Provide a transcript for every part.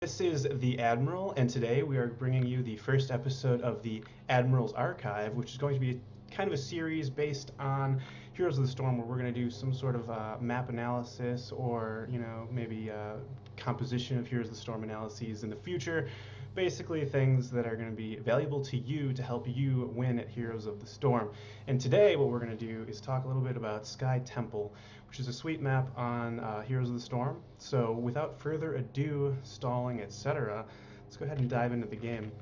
This is the Admiral, and today we are bringing you the first episode of the Admiral's Archive, which is going to be kind of a series based on Heroes of the Storm, where we're going to do some sort of map analysis or, maybe composition of Heroes of the Storm analyses in the future. Basically, things that are going to be valuable to you to help you win at Heroes of the Storm. And today, what we're going to do is talk a little bit about Sky Temple, which is a sweet map on Heroes of the Storm. So without further ado, stalling, etc., let's go ahead and dive into the game.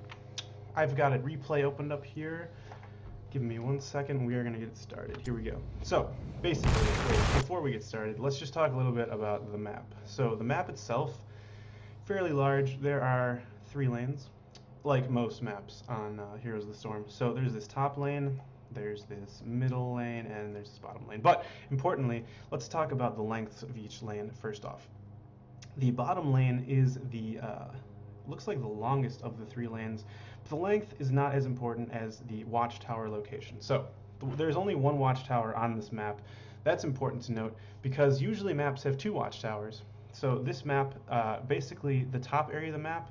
I've got a replay opened up here. Give me 1 second, we are going to get started. Here we go. So, basically, before we get started, let's just talk a little bit about the map. So, the map itself, fairly large. There are 3 lanes, like most maps on Heroes of the Storm. So, there's this top lane, there's this middle lane, and there's this bottom lane. But, importantly, let's talk about the lengths of each lane first off. The bottom lane is the, looks like the longest of the 3 lanes. The length is not as important as the watchtower location. So there's only 1 watchtower on this map. That's important to note because usually maps have 2 watchtowers. So this map, basically the top area of the map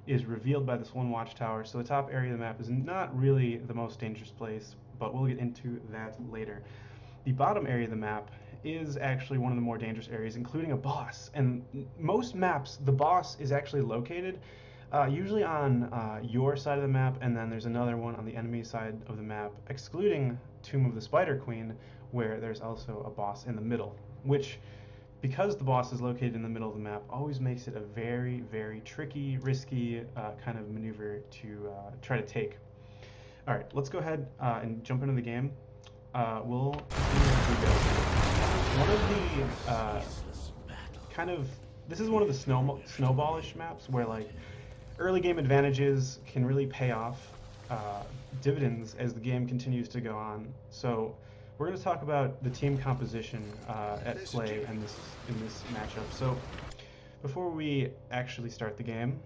is revealed by this 1 watchtower. So the top area of the map is not really the most dangerous place, but we'll get into that later. The bottom area of the map is actually one of the more dangerous areas, including a boss. And most maps, the boss is actually located usually on your side of the map, and then there's another one on the enemy side of the map, excluding Tomb of the Spider Queen, where there's also a boss in the middle, which, because the boss is located in the middle of the map, always makes it a very, very tricky, risky kind of maneuver to try to take. All right, let's go ahead and jump into the game. We'll continue as we go. One of the this is one of the snowballish maps where early game advantages can really pay off dividends as the game continues to go on. So we're going to talk about the team composition at play in this matchup. So before we actually start the game,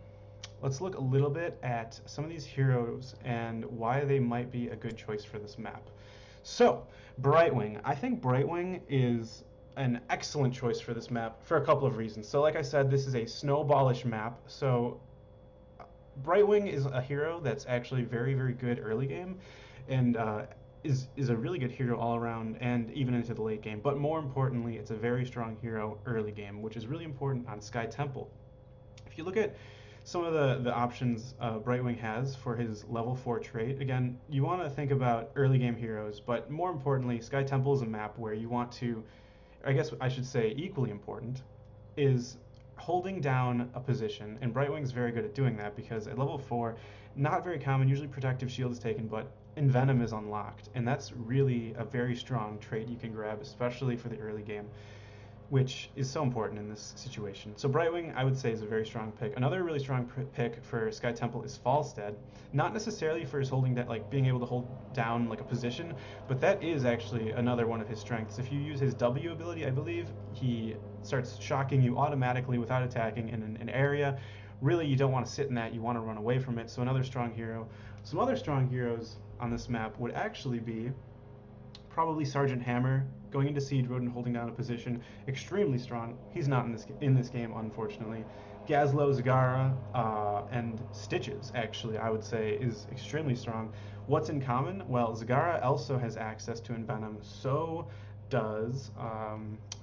let's look a little bit at some of these heroes and why they might be a good choice for this map. So, Brightwing. I think Brightwing is an excellent choice for this map for a couple of reasons. So like I said, this is a snowballish map, so Brightwing is a hero that's actually very, very good early game, and is a really good hero all around and even into the late game. But more importantly, it's a very strong hero early game, which is really important on Sky Temple. If you look at some of the options Brightwing has for his level 4 trait, again, you want to think about early game heroes, but more importantly, Sky Temple is a map where you want to, I guess I should say equally important, is holding down a position, and Brightwing's very good at doing that because at level 4, not very common, usually Protective Shield is taken, but Envenom is unlocked, and that's really a very strong trait you can grab, especially for the early game, which is so important in this situation. So Brightwing, I would say, is a very strong pick. Another really strong pick for Sky Temple is Falstad. Not necessarily for his holding that, being able to hold down a position, but that is actually another one of his strengths. If you use his W ability, I believe, he starts shocking you automatically without attacking in an area. Really, you don't want to sit in that, you want to run away from it, so another strong hero. Some other strong heroes on this map would actually be probably Sergeant Hammer, going into Siege Mode and holding down a position, extremely strong. He's not in this game, unfortunately. Gazlo, Zagara, and Stitches, actually, I would say, is extremely strong. What's in common? Well, Zagara also has access to Envenom. So does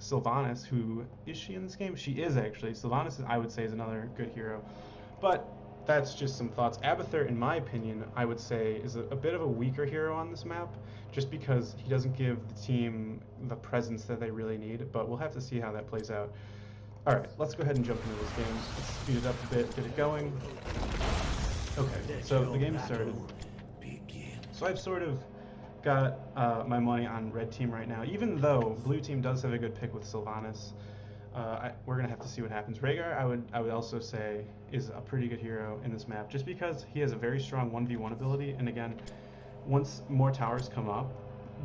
Sylvanas, who, is she in this game? She is, actually. Sylvanas, I would say, is another good hero. But that's just some thoughts. Abathur, in my opinion, I would say, is a bit of a weaker hero on this map, just because he doesn't give the team the presence that they really need, but we'll have to see how that plays out. Alright, let's go ahead and jump into this game. Let's speed it up a bit, get it going. Okay, so the game started. So I've sort of got my money on red team right now, even though blue team does have a good pick with Sylvanas. We're going to have to see what happens. Rehgar, I would also say, is a pretty good hero in this map, just because he has a very strong 1v1 ability, and again, once more towers come up,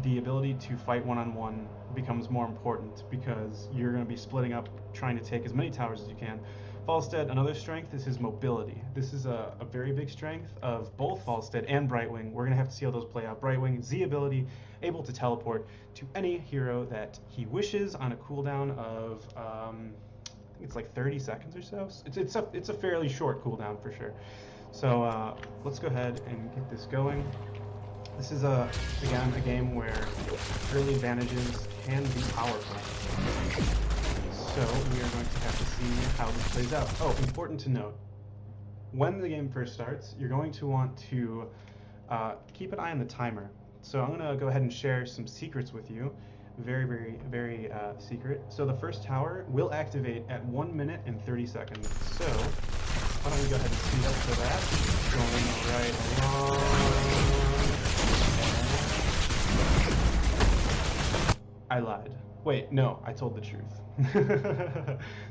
the ability to fight one-on-one becomes more important because you're going to be splitting up, trying to take as many towers as you can. Falstad, another strength is his mobility. This is a very big strength of both Falstad and Brightwing. We're going to have to see how those play out. Brightwing, Z ability, able to teleport to any hero that he wishes on a cooldown of, think it's like 30 seconds or so. It's a fairly short cooldown for sure. So let's go ahead and get this going. This is again a game where early advantages can be powerful. So we are going to have to see how this plays out. Oh, important to note, when the game first starts, you're going to want to keep an eye on the timer. So I'm going to go ahead and share some secrets with you. Very secret. So the first tower will activate at 1 minute and 30 seconds. So why don't we go ahead and speed up for that. Going right along. I lied. Wait, no, I told the truth.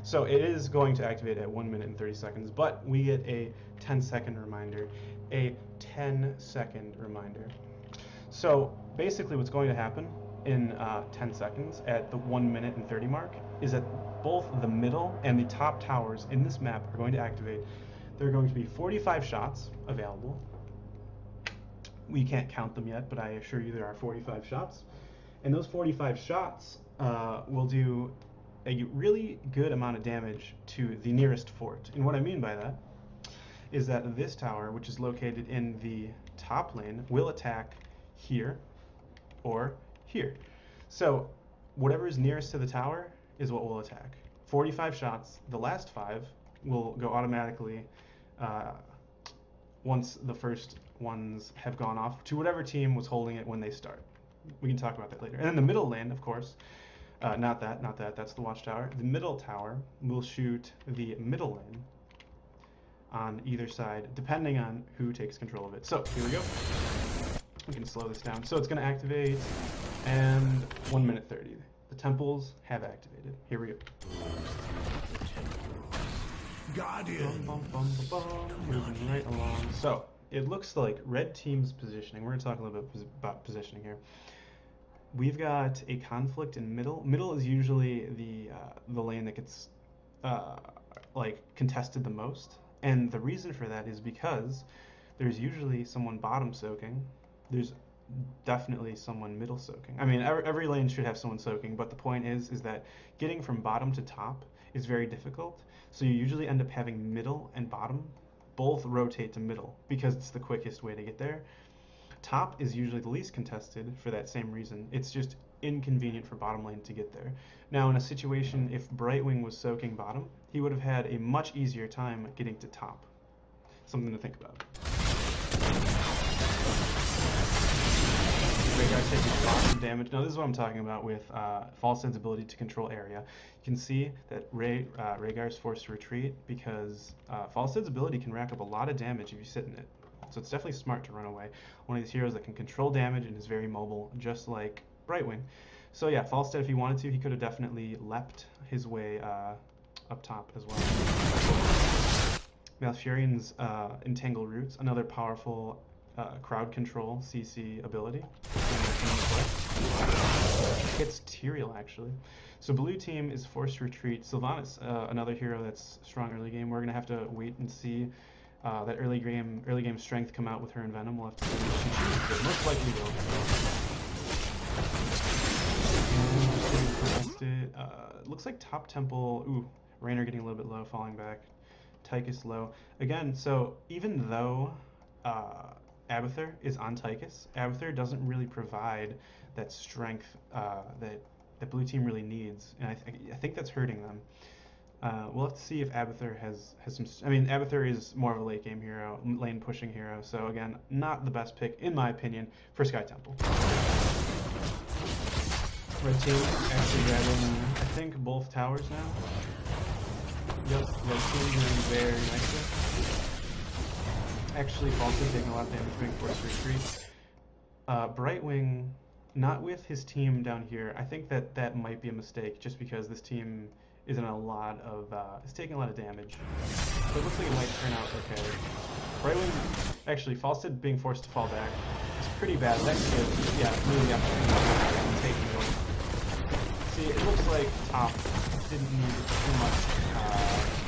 So it is going to activate at 1 minute and 30 seconds, but we get a 10-second reminder. A 10-second reminder. So basically what's going to happen in 10 seconds at the 1 minute and 30 mark is that both the middle and the top towers in this map are going to activate. There are going to be 45 shots available. We can't count them yet, but I assure you there are 45 shots. And those 45 shots will do a really good amount of damage to the nearest fort. And what I mean by that is that this tower, which is located in the top lane, will attack here or here. So whatever is nearest to the tower is what will attack. 45 shots, the last 5 will go automatically once the first ones have gone off to whatever team was holding it when they start. We can talk about that later. And then the middle lane, of course, not that, that's the watchtower. The middle tower will shoot the middle lane on either side, depending on who takes control of it. So here we go. We can slow this down. So it's going to activate, and 1 minute 30. The temples have activated. Here we go. Guardian. Moving right along. So it looks like red team's positioning. We're going to talk a little bit about positioning here. We've got a conflict in middle. Middle is usually the lane that gets like contested the most, and the reason for that is because there's usually someone bottom soaking. There's definitely someone middle soaking. I mean, every lane should have someone soaking, but the point is that getting from bottom to top is very difficult. So you usually end up having middle and bottom both rotate to middle because it's the quickest way to get there. Top is usually the least contested for that same reason. It's just inconvenient for bottom lane to get there. Now, in a situation, if Brightwing was soaking bottom, he would have had a much easier time getting to top. Something to think about. Rehgar taking lots of damage. Now, this is what I'm talking about with Falstad's ability to control area. You can see that Rehgar is forced to retreat because Falstad's ability can rack up a lot of damage if you sit in it. So it's definitely smart to run away. One of these heroes that can control damage and is very mobile, just like Brightwing. So yeah, Falstad, if he wanted to, he could have definitely leapt his way up top as well. Malfurion's Entangle Roots, another powerful crowd control CC ability. Hits Tyrael actually. So blue team is forced to retreat. Sylvanas, another hero that's strong early game. We're gonna have to wait and see that early game strength come out with her and Venom. We'll have to see if she chooses it. Most likely will. Looks like top temple. Ooh, Raynor getting a little bit low, falling back. Tychus low again. So even though Abathur is on Tychus, Abathur doesn't really provide that strength that blue team really needs, and I think that's hurting them. We'll have to see if Abathur has some. I mean, Abathur is more of a late game hero, lane pushing hero. So again, not the best pick in my opinion for Sky Temple. Red team actually grabbing, I think, both towers now. Yep, red team doing very nicely. Actually, Falstad taking a lot of damage, being forced to retreat. Brightwing, not with his team down here. I think that might be a mistake, just because this team is in a lot of is taking a lot of damage. So it looks like it might turn out okay. Brightwing, actually, Falstad being forced to fall back is pretty bad. That could, yeah, really take middle. See, it looks like top didn't need too much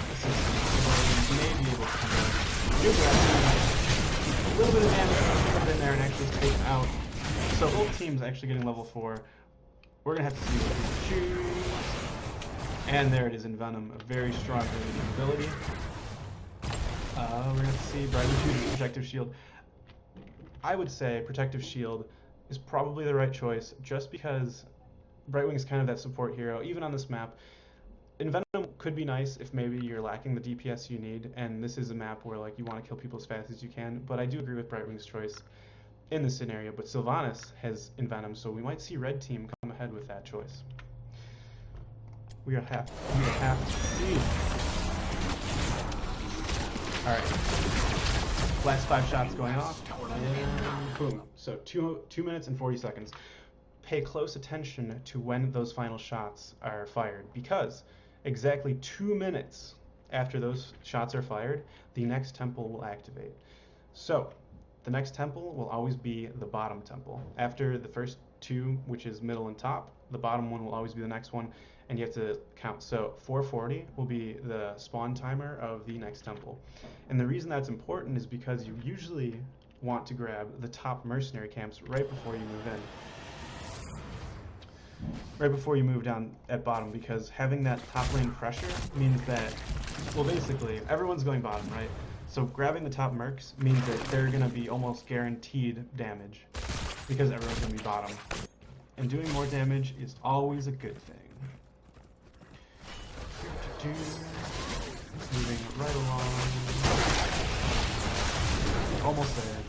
assistance. He may be able to come in. A little bit of damage, put it in there and actually take him out. So both teams actually getting level 4. We're gonna have to see what we choose. And there it is in Venom, a very strong ability. We're going to see Brightwing choose Protective Shield. I would say Protective Shield is probably the right choice, just because Brightwing is kind of that support hero, even on this map. Venom could be nice if maybe you're lacking the DPS you need, and this is a map where like you want to kill people as fast as you can, but I do agree with Brightwing's choice in this scenario. But Sylvanas has Venom, so we might see red team come ahead with that choice. We are have to see. Alright. Last 5 shots going off, and boom. So 2 minutes and 40 seconds. Pay close attention to when those final shots are fired, because exactly 2 minutes after those shots are fired, the next temple will activate. So the next temple will always be the bottom temple. After the first 2, which is middle and top, the bottom one will always be the next one, and you have to count. So 440 will be the spawn timer of the next temple. And the reason that's important is because you usually want to grab the top mercenary camps right before you move in. Right before you move down at bottom, because having that top lane pressure means that, well, basically everyone's going bottom, right? So grabbing the top mercs means that they're going to be almost guaranteed damage, because everyone's going to be bottom. And doing more damage is always a good thing. Moving right along. Almost there.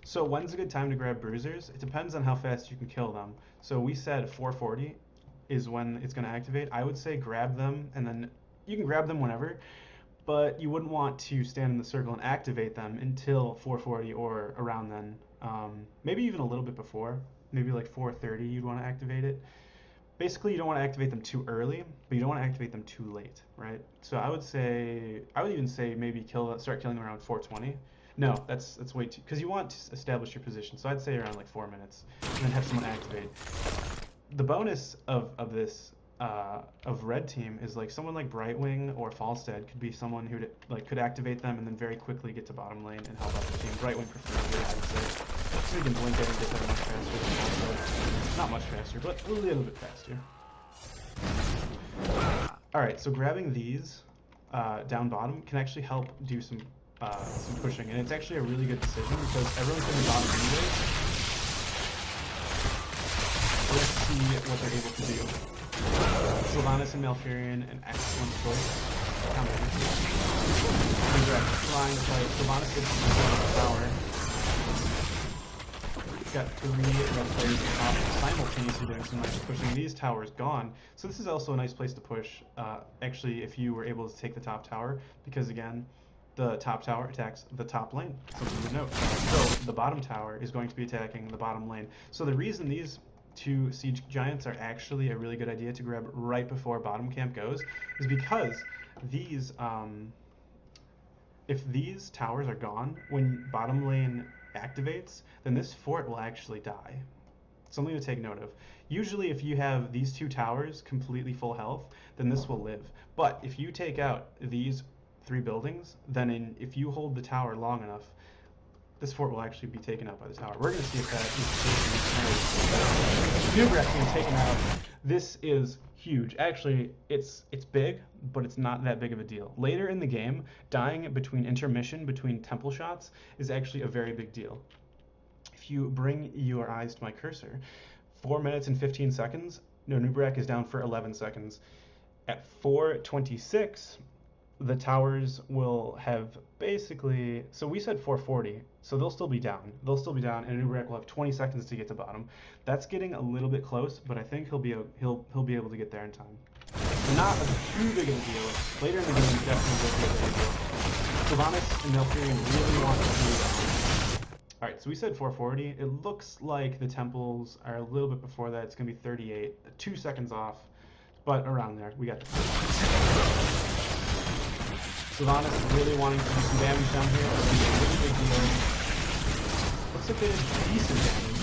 So when's a good time to grab bruisers? It depends on how fast you can kill them. So we said 440 is when it's going to activate. I would say grab them, and then you can grab them whenever, but you wouldn't want to stand in the circle and activate them until 440 or around then. Maybe even a little bit before. Maybe like 430 you'd want to activate it. Basically, you don't want to activate them too early, but you don't want to activate them too late, right? So I would even say maybe start killing them around 420. No, that's way too, because you want to establish your position. So I'd say around like 4 minutes, and then have someone activate. The bonus of this of red team is like someone like Brightwing or Falstad could be someone who could activate them and then very quickly get to bottom lane and help out the team. Brightwing preferably, I would say, so you can blink it and get there much faster than Falstad. Not much faster, but a little bit faster. All right, so grabbing these down bottom can actually help do some pushing, and it's actually a really good decision because everyone's going to bottom anyway. Let's see what they're able to do. Sylvanas and Malfurion, an excellent choice. Trying to fight. Sylvanas gets the tower. Got 3 red players top simultaneously doing some nice pushing. These towers gone. So this is also a nice place to push, actually, if you were able to take the top tower, because again, the top tower attacks the top lane, something to note. So the bottom tower is going to be attacking the bottom lane. So the reason these 2 siege giants are actually a really good idea to grab right before bottom camp goes is because these, if these towers are gone when bottom lane activates, then this fort will actually die. Something to take note of. Usually if you have these 2 towers completely full health, then this will live. But if you take out these 3 buildings, then if you hold the tower long enough, this fort will actually be taken out by the tower. We're going to see if that is Anub'arak being taken out. This is huge. Actually, it's big, but it's not that big of a deal. Later in the game, dying between intermission, between temple shots, is actually a very big deal. If you bring your eyes to my cursor, 4 minutes and 15 seconds, Anub'arak is down for 11 seconds. At 4:26, the towers will have basically, so we said 440, so they'll still be down. They'll still be down, and Anub'arak will have 20 seconds to get to bottom. That's getting a little bit close, but I think he'll be able to get there in time. Not too big of a deal. Later in the game, definitely will be a big deal. Sylvanas and Malfurion really want to do that. All right, so we said 440. It looks like the temples are a little bit before that. It's going to be 38, 2 seconds off, but around there. We got the Sylvanas really wanting to do some damage down here. It's a really big deal. Looks like they did decent damage.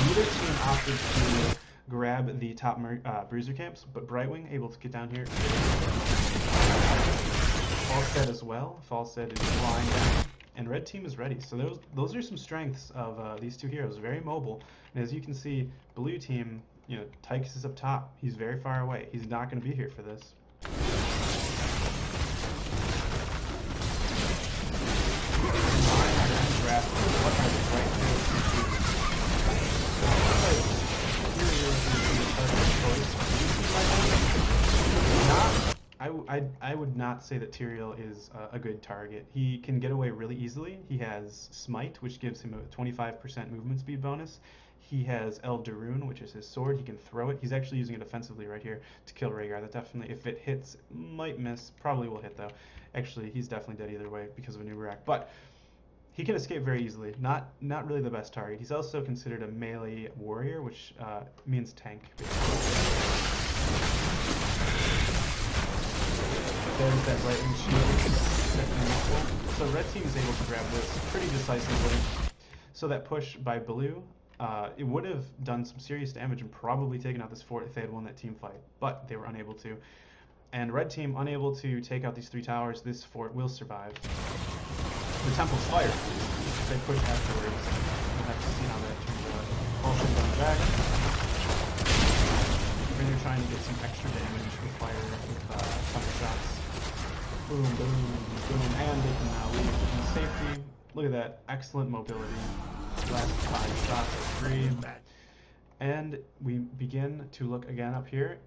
Neither team opted to grab the top bruiser camps, but Brightwing able to get down here. Falstad as well. Falstad is flying down, and red team is ready. So those are some strengths of these 2 heroes. Very mobile, and as you can see, blue team Tychus is up top. He's very far away. He's not going to be here for this. I would not say that Tyrael is a good target. He can get away really easily. He has Smite, which gives him a 25% movement speed bonus. He has El Darun, which is his sword. He can throw it. He's actually using it offensively right here to kill Rehgar. That definitely, if it hits, might miss. Probably will hit though. Actually, he's definitely dead either way because of Anub'arak. But he can escape very easily. Not really the best target. He's also considered a melee warrior, which means tank. There's that Brightwing shield. So red team is able to grab this pretty decisively. So that push by blue, it would have done some serious damage and probably taken out this fort if they had won that team fight, but they were unable to. And red team unable to take out these 3 towers. This fort will survive. The temple's fired. They push afterwards. We'll have to see how that turns out. Falstad going back. Raynor trying to get some extra damage with fire with thunder shots. Boom, boom, boom, and they can now leave in safety. Look at that, excellent mobility. Last 5 shots are 3. And we begin to look again up here.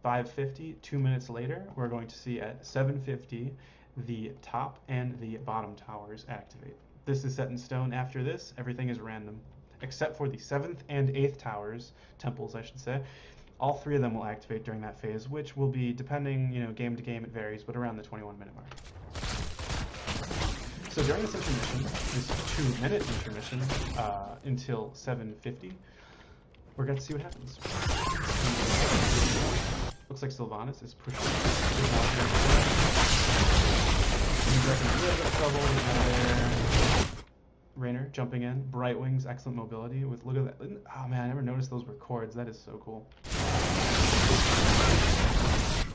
5:50, 2 minutes later, we're going to see at 7:50 the top and the bottom towers activate. This is set in stone. After this, everything is random, except for the 7th and 8th towers, temples I should say. All 3 of them will activate during that phase, which will be, depending, game to game, it varies, but around the 21-minute mark. So during this intermission, this 2-minute intermission, until 7:50, we're going to see what happens. Looks like Sylvanas is pushing. Raynor jumping in. Brightwing's excellent mobility with, look at that. Oh man, I never noticed those were cords. That is so cool.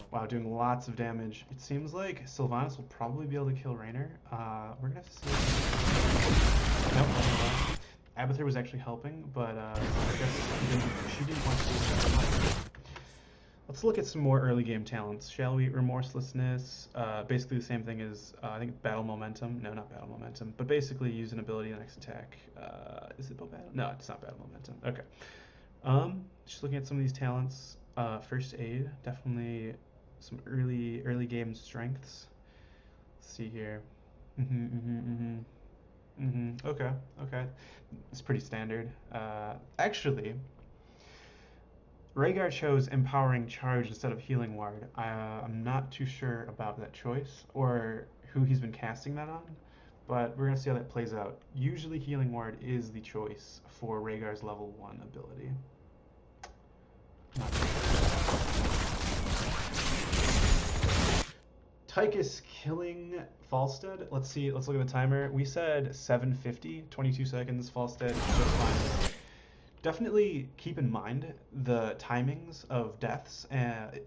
Wow, doing lots of damage. It seems like Sylvanas will probably be able to kill Raynor. We're gonna have to see. Nope. Abathur was actually helping, but I guess she didn't want to do that. Let's look at some more early game talents, shall we? Remorselessness, basically the same thing as, I think, battle momentum. No, not battle momentum, but basically use an ability in the next attack. Is it battle? No, it's not battle momentum. Okay. Just looking at some of these talents. First aid, definitely some early game strengths. Let's see here. Okay. It's pretty standard. Actually, Rehgar chose Empowering Charge instead of Healing Ward. I'm not too sure about that choice or who he's been casting that on, but we're going to see how that plays out. Usually Healing Ward is the choice for Rehgar's level 1 ability. Tychus killing Falstad. Let's look at the timer. We said 7:50, 22 seconds. Falstad just fine. Definitely keep in mind the timings of deaths,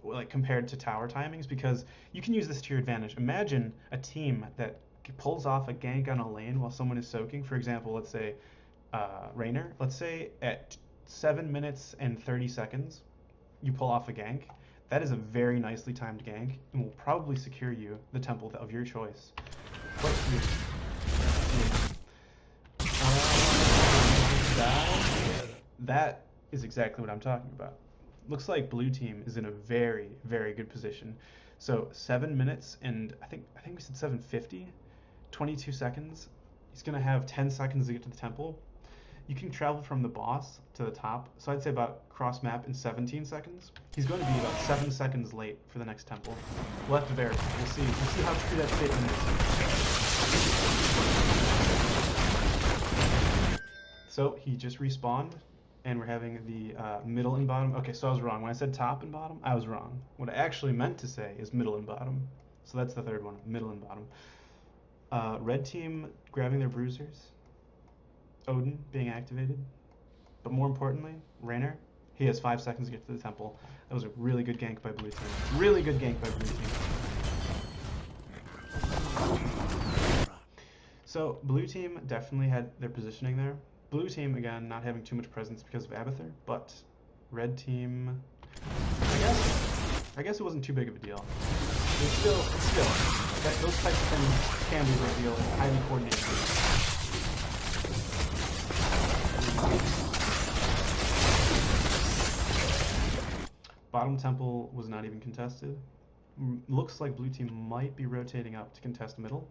like compared to tower timings, because you can use this to your advantage. Imagine a team that pulls off a gank on a lane while someone is soaking. For example, let's say Raynor. Let's say at 7 minutes and 30 seconds, you pull off a gank. That is a very nicely timed gank and will probably secure you the temple of your choice. That is exactly what I'm talking about. Looks like blue team is in a very, very good position. So 7 minutes and I think we said 7:50, 22 seconds. He's gonna have 10 seconds to get to the temple. You can travel from the boss to the top, so I'd say about cross map in 17 seconds. He's going to be about 7 seconds late for the next temple. We'll have to verify. We'll see how true that statement is. So he just respawned, and we're having the middle and bottom. Okay, so I was wrong. When I said top and bottom, I was wrong. What I actually meant to say is middle and bottom. So that's the third one, middle and bottom. Red team grabbing their bruisers. Odin being activated, but more importantly, Raynor, he has 5 seconds to get to the temple. That was a really good gank by blue team. Really good gank by blue team. So blue team definitely had their positioning there. Blue team, again, not having too much presence because of Abathur, but Red team, I guess it wasn't too big of a deal. It's still, those types of things can be a big deal in highly coordinated groups. Bottom temple was not even contested. Looks like blue team might be rotating up to contest middle.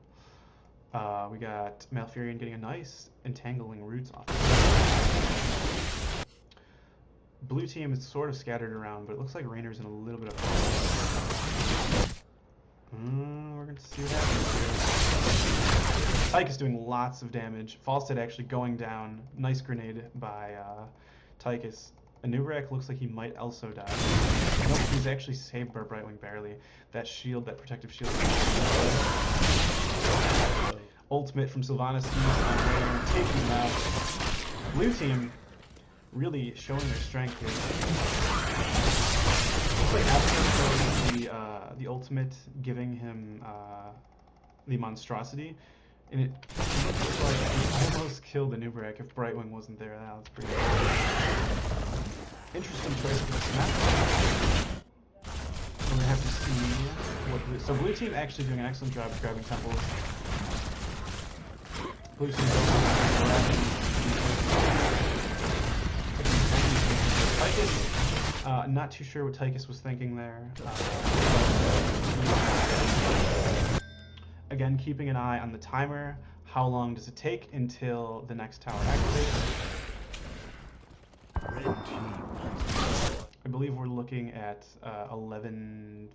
We got Malfurion getting a nice entangling roots off. Blue team is sort of scattered around, but it looks like Raynor's in a little bit of we're going to see what happens here. Tychus doing lots of damage. Falstad actually going down. Nice grenade by Tychus. Anub'arak looks like he might also die. Nope, he's actually saved by Brightwing barely. That shield, that protective shield. Ultimate from Sylvanas used on Raynor, taking him out. Blue team really showing their strength here. Looks like Abathur the ultimate, giving him the monstrosity, and it looks like he almost killed Anub'arak if Brightwing wasn't there. That was pretty good. Interesting choice for this map. We're gonna have to see what blue. So blue team actually doing an excellent job of grabbing temples. Blue team Tychus, not too sure what Tychus was thinking there. Again, keeping an eye on the timer. How long does it take until the next tower activates? I believe we're looking at 11:50.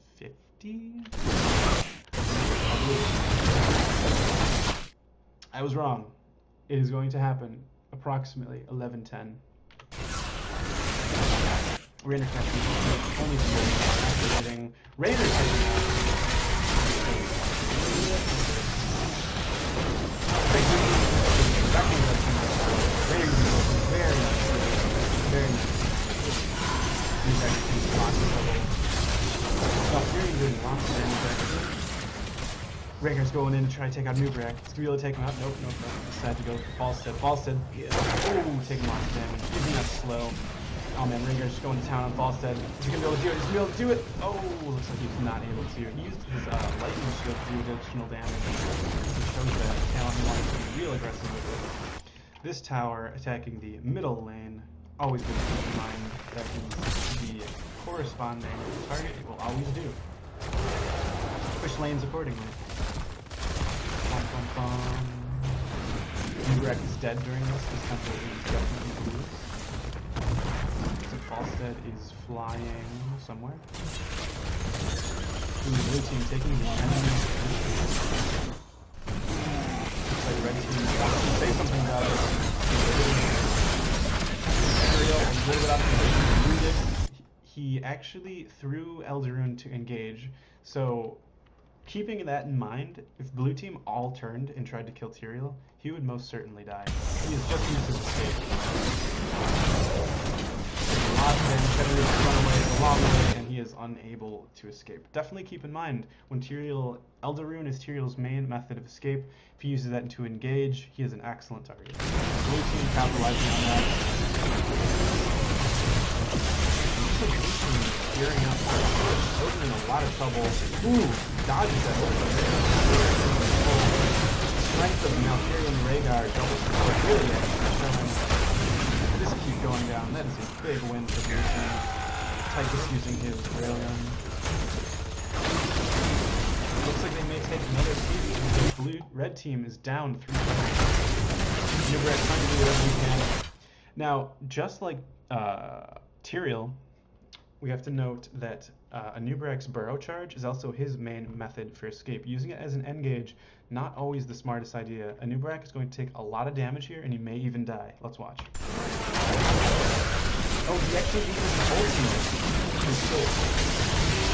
I was wrong. It is going to happen approximately 11:10. Raynor catching only activating. Raynor taking out. Very nice. He's actually lots of trouble. Malfurion doing lots of damage actually. Rehgar's going in to try to take out Anub'arak. He's gonna be able to take him out. Nope. Decided to go for Falstad. Falstad, oh, taking lots of damage. He's not slow. Oh man, Rehgar's just going to town on Falstad. Is he gonna be able to do it? Is he gonna be able to do it? Oh, looks like he's not able to. He used his lightning shield to do additional damage. It shows that talent wanted to be real aggressive with it. This tower attacking the middle lane. Always good to keep in mind that the corresponding target it will always do. Push lanes accordingly. Anub'arak is dead during this. This temple is definitely blue. So Falstad is flying somewhere. The blue team taking the enemy. Looks like red team wants to say something about it. He actually threw Eldaroon to engage, so keeping that in mind, if blue team all turned and tried to kill Tyrael, he would most certainly die. He is just used his escape. A long way, and he is unable to escape. Definitely keep in mind, when Eldaroon is Tyrael's main method of escape, if he uses that to engage, he is an excellent target. Blue team capitalizing on that. Gearing up. Those are in a lot of trouble. Ooh, dodges that. Strength of Malfurion and Rehgar double support. Really showing. This keeps going down. That is a big win for blue team. Tychus using his railgun. Looks like they may take another seed. Red team is down 3 points. Anub'arak trying to do whatever he can. Now, just like Tyrael, we have to note that Anub'arak's burrow charge is also his main method for escape. Using it as an engage, not always the smartest idea. Anub'arak is going to take a lot of damage here, and he may even die. Let's watch. Oh, he actually uses the ultimate.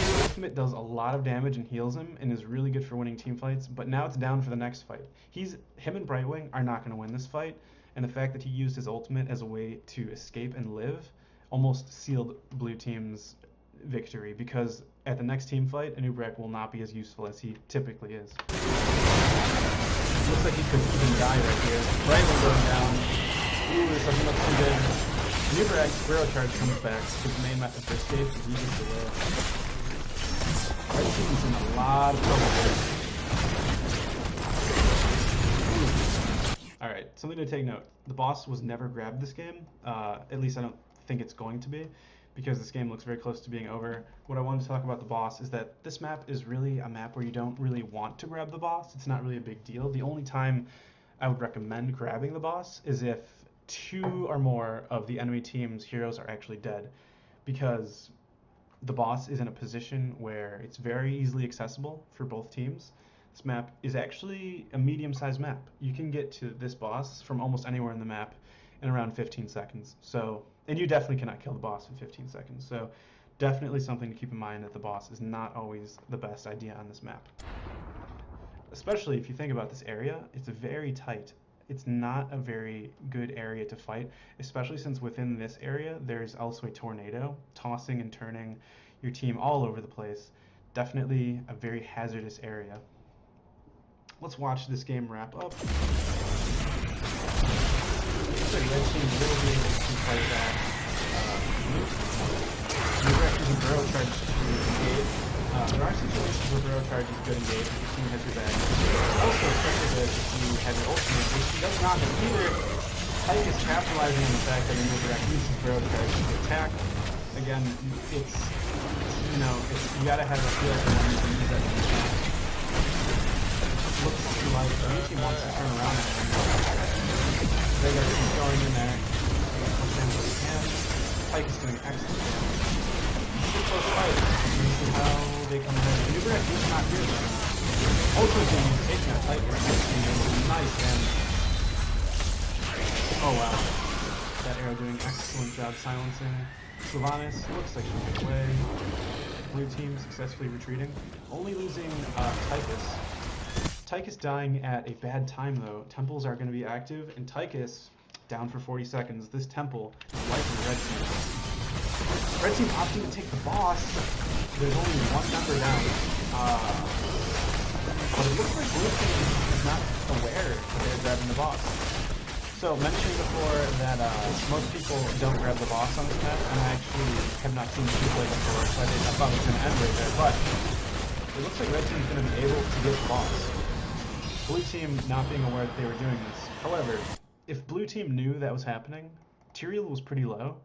The ultimate does a lot of damage and heals him, and is really good for winning team fights, but now it's down for the next fight. Him and Brightwing are not going to win this fight, and the fact that he used his ultimate as a way to escape and live almost sealed blue team's victory, because at the next team fight, Anub'arak will not be as useful as he typically is. Looks like he could even die right here. Brightwing going down. Ooh, this doesn't look too good. Anub'arak Sparrow Charge comes back. His main method for escape is using the whale. Red team's in a lot of trouble here. Alright, something to take note. The boss was never grabbed this game. At least I don't think it's going to be, because this game looks very close to being over. What I wanted to talk about the boss is that this map is really a map where you don't really want to grab the boss. It's not really a big deal. The only time I would recommend grabbing the boss is if 2 or more of the enemy team's heroes are actually dead, because the boss is in a position where it's very easily accessible for both teams. This map is actually a medium-sized map. You can get to this boss from almost anywhere in the map in around 15 seconds. So, and you definitely cannot kill the boss in 15 seconds. So definitely something to keep in mind, that the boss is not always the best idea on this map. Especially if you think about this area, it's very tight. It's not a very good area to fight, especially since within this area there's also a tornado tossing and turning your team all over the place. Definitely a very hazardous area. Let's watch this game wrap up. The red team will be able to fight back. Nitrogax using Burrow Charge to engage. There are situations where Burrow Charge is good engage if your team has your back. Also, especially good if you have your ultimate, which he does not have either. Tychus capitalizing on the fact that Nitrogax uses Burrow Charge to attack. Again, it's, you know, you gotta have a feel for when you can use that to attack. Looks like the new team wants to turn around and they got some going in there. Tychus is doing excellent damage. It's a close fight. You see how they come ahead. Anub'arak is not here though. Also being taken out Tychus is doing nice damage. Oh wow. That arrow doing excellent job silencing. Sylvanas looks like she'll get away. Blue team successfully retreating. Only losing Tychus. Tychus dying at a bad time though. Temples are going to be active, and Tychus down for 40 seconds. This temple is likely red team. Red team opting to take the boss. There's only one member down. But it looks like blue team is not aware that they're grabbing the boss. So, mentioned before that most people don't grab the boss on this map, and I actually have not seen two play before, so I thought it was going to end right there. But it looks like red team is going to be able to get the boss. Blue team not being aware that they were doing this. However, if blue team knew that was happening, Tyrael was pretty low,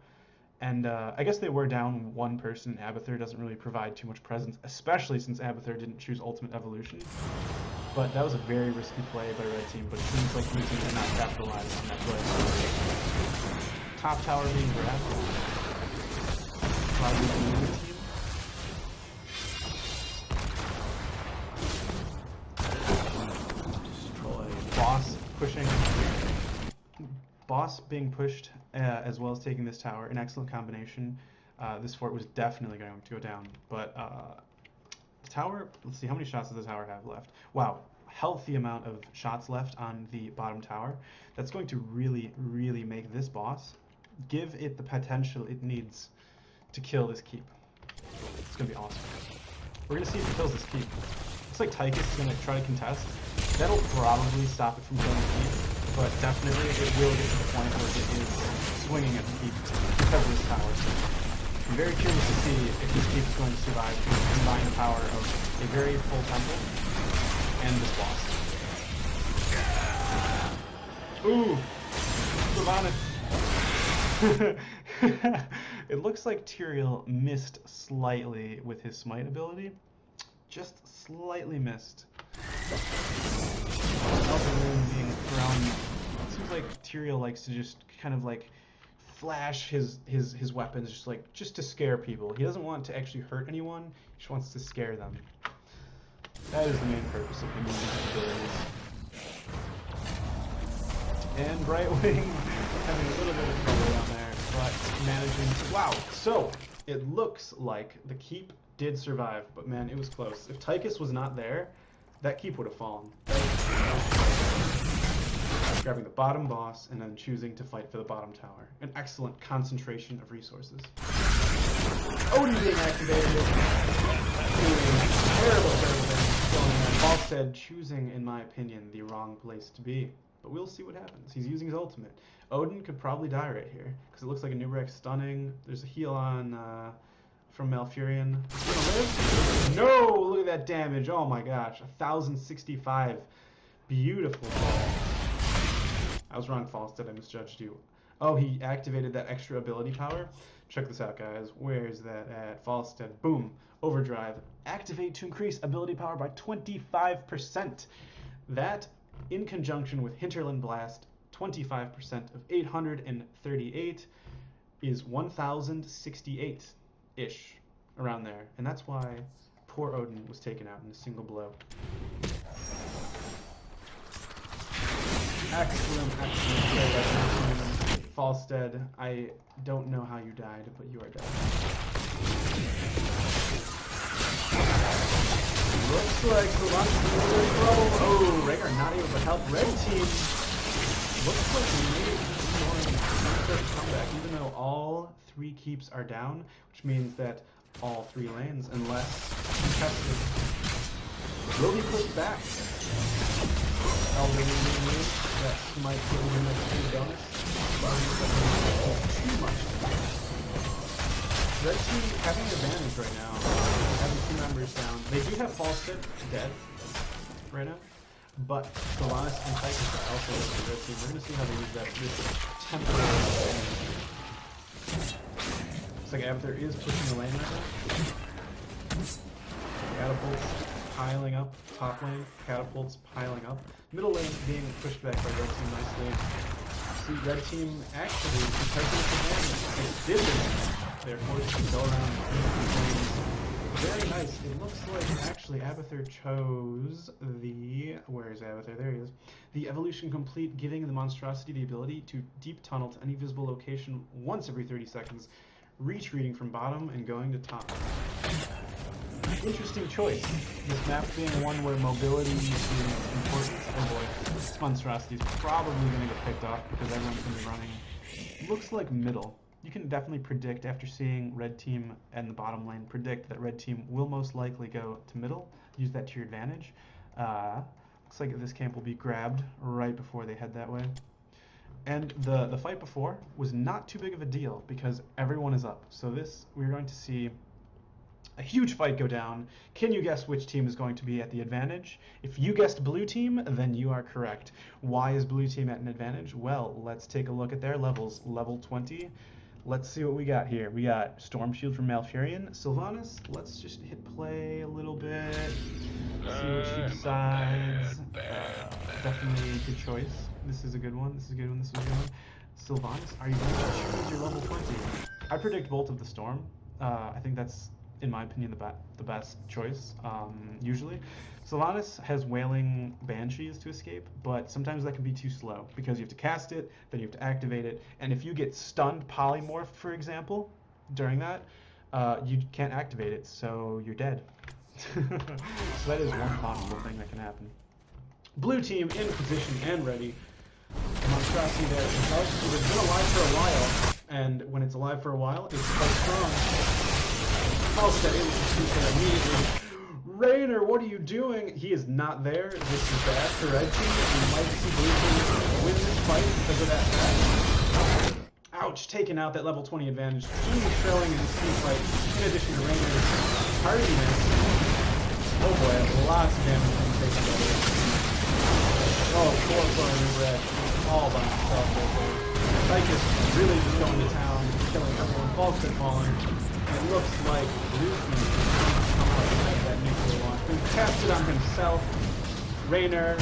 and I guess they were down one person. Abathur doesn't really provide too much presence, especially since Abathur didn't choose Ultimate Evolution. But that was a very risky play by red team, but it seems like blue team did not capitalize on that play. Top tower being grabbed by the blue team. Boss being pushed as well as taking this tower, an excellent combination. This fort was definitely going to go down, but the tower, let's see, how many shots does the tower have left? Wow, healthy amount of shots left on the bottom tower. That's going to really, really make this boss give it the potential it needs to kill this keep. It's going to be awesome. We're going to see if it kills this keep. Looks like Tychus is going to try to contest. That'll probably stop it from killing the keep, but definitely it will get to the point where it is swinging at the keep because of this tower. I'm very curious to see if this keep is going to survive if we combine the power of a very full temple and this boss. Ooh! Sylvanas! It looks like Tyrael missed slightly with his smite ability. Just slightly missed. Elven being thrown. It seems like Tyrael likes to just kind of like flash his weapons just to scare people. He doesn't want to actually hurt anyone, he just wants to scare them. That is the main purpose of him using his abilities. And Brightwing having a little bit of trouble down there, but managing to... Wow! So, it looks like the keep did survive, but man, it was close. If Tychus was not there, that keep would have fallen. Grabbing the bottom boss and then choosing to fight for the bottom tower. An excellent concentration of resources. Odin being activated. Terrible damage going on. Falstad choosing, in my opinion, the wrong place to be. but we'll see what happens. He's using his ultimate. Odin could probably die right here, because it looks like Anub'arak stunning. There's a heal on from Malfurion. He's gonna live? No! Look at that damage. Oh my gosh. 1,065. Beautiful ball. I was wrong, Falstad. I misjudged you. Oh, he activated that extra ability power. Check this out, guys. Where is that at? Falstad. Boom. Overdrive. Activate to increase ability power by 25%. That, in conjunction with Hinterland Blast, 25% of 838 is 1,068-ish, around there. And that's why poor Odin was taken out in a single blow. Excellent play. Falstad, I don't know how you died, but you are dead. Looks like Sylvanas is in trouble. Oh, Rehgar not able to help. Red team looks like we made a comeback, even though all 3 keeps are down, which means that all 3 lanes, unless contested, will be pushed back. That might give him a bonus. Too much. Red team having an advantage right now. Having 2 members down. They do have Falstad dead right now, but Sylvanas and Tychus are also with the red team. We're going to see how they use that this temporary advantage. Looks like Abathur is pushing the lane right now. Catapults piling up. Top lane, catapults piling up. Middle lane being pushed back by red team nicely. See, red team actually, because of this advantage, they did it. They're forced to go around lanes. Very nice. It looks like actually Abathur chose the... Where is Abathur? There he is. The evolution complete, giving the monstrosity the ability to deep tunnel to any visible location once every 30 seconds, retreating from bottom and going to top. Interesting choice. This map being one where mobility is important. Oh boy, this monstrosity is probably going to get picked off because everyone's going to be running. Looks like middle. You can definitely predict, after seeing red team and the bottom lane, predict that red team will most likely go to middle. Use that to your advantage. Looks like this camp will be grabbed right before they head that way. And the fight before was not too big of a deal because everyone is up. So this, we're going to see a huge fight go down. Can you guess which team is going to be at the advantage? If you guessed blue team, then you are correct. Why is blue team at an advantage? Well, let's take a look at their levels. Level 20. Let's see what we got here. We got Storm Shield from Malfurion. Sylvanas, let's just hit play a little bit. See what she decides. Definitely a good choice. This is a good one. This is a good one. This is a good one. Sylvanas, are you going to choose your level 20? I predict Bolt of the Storm. I think that's, in my opinion, the best choice, usually. Sylvanas has Wailing Banshees to escape, but sometimes that can be too slow, because you have to cast it, then you have to activate it, and if you get stunned polymorphed, for example, during that, you can't activate it, so you're dead. So that is one possible thing that can happen. Blue team in position and ready. Monstrosity there. It's been alive for a while, and when it's alive for a while, it's quite strong. Falstad able to shoot there immediately. Raynor, what are you doing? He is not there. This is bad for red team. We might see blue team win this fight because of that bad. Ouch, taking out that level 20 advantage. Team showing in this team fight, in addition to Raynor's hardiness. Oh boy, lots of damage being taken by the red team. Oh, poor red. All by himself right there. Tychus really just going to town, killing everyone. Falstad falling. It looks like blue team is come out and have that nuclear launch. He caps it on himself. Raynor,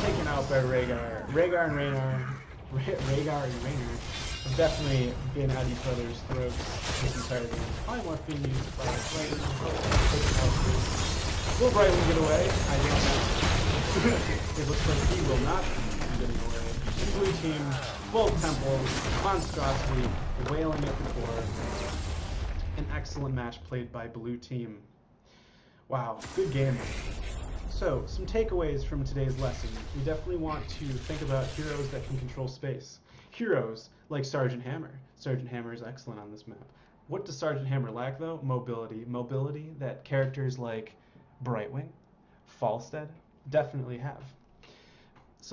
taken out by Rehgar. Rehgar and Raynor have definitely been at each other's throats this entire game. Polymorph being used by Raynor. Will Brightwing get away? I don't know. It looks like he will not be getting away. Blue team, both temples, monstrosity, wailing it before. An excellent match played by blue team. Wow, good game. So, some takeaways from today's lesson. We definitely want to think about heroes that can control space. Heroes like Sergeant Hammer. Sergeant Hammer is excellent on this map. What does Sergeant Hammer lack though? Mobility. Mobility that characters like Brightwing, Falstad definitely have.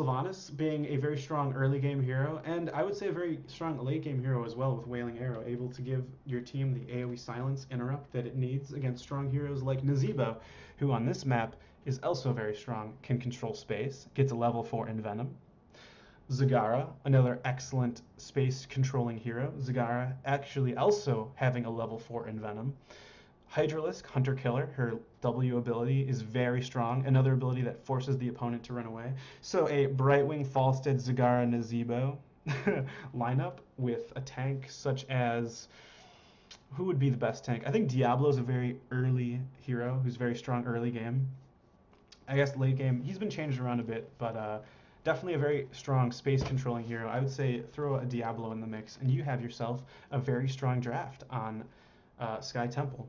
Sylvanas being a very strong early game hero, and I would say a very strong late game hero as well with Wailing Arrow, able to give your team the AoE silence interrupt that it needs against strong heroes like Nazeebo, who on this map is also very strong, can control space, gets a level 4 Envenom. Zagara, another excellent space controlling hero. Zagara actually also having a level 4 Envenom. Hydralisk, Hunter Killer, her W ability is very strong, another ability that forces the opponent to run away. So a Brightwing, Falstad, Zagara, Nazeebo lineup with a tank such as... Who would be the best tank? I think Diablo's a very early hero who's very strong early game. I guess late game, he's been changed around a bit, but definitely a very strong space controlling hero. I would say throw a Diablo in the mix, and you have yourself a very strong draft on Sky Temple.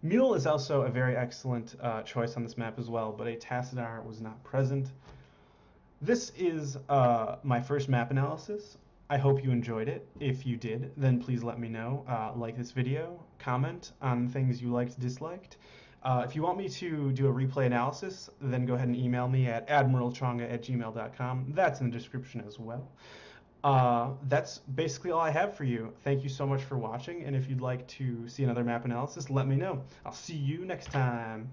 Mule is also a very excellent choice on this map as well, but a Tassadar was not present. This is my first map analysis. I hope you enjoyed it. If you did, then please let me know. Like this video, comment on things you liked, disliked. If you want me to do a replay analysis, then go ahead and email me at AdmiralChonga@gmail.com. That's in the description as well. That's basically all I have for you. Thank you so much for watching, and if you'd like to see another map analysis, let me know. I'll see you next time.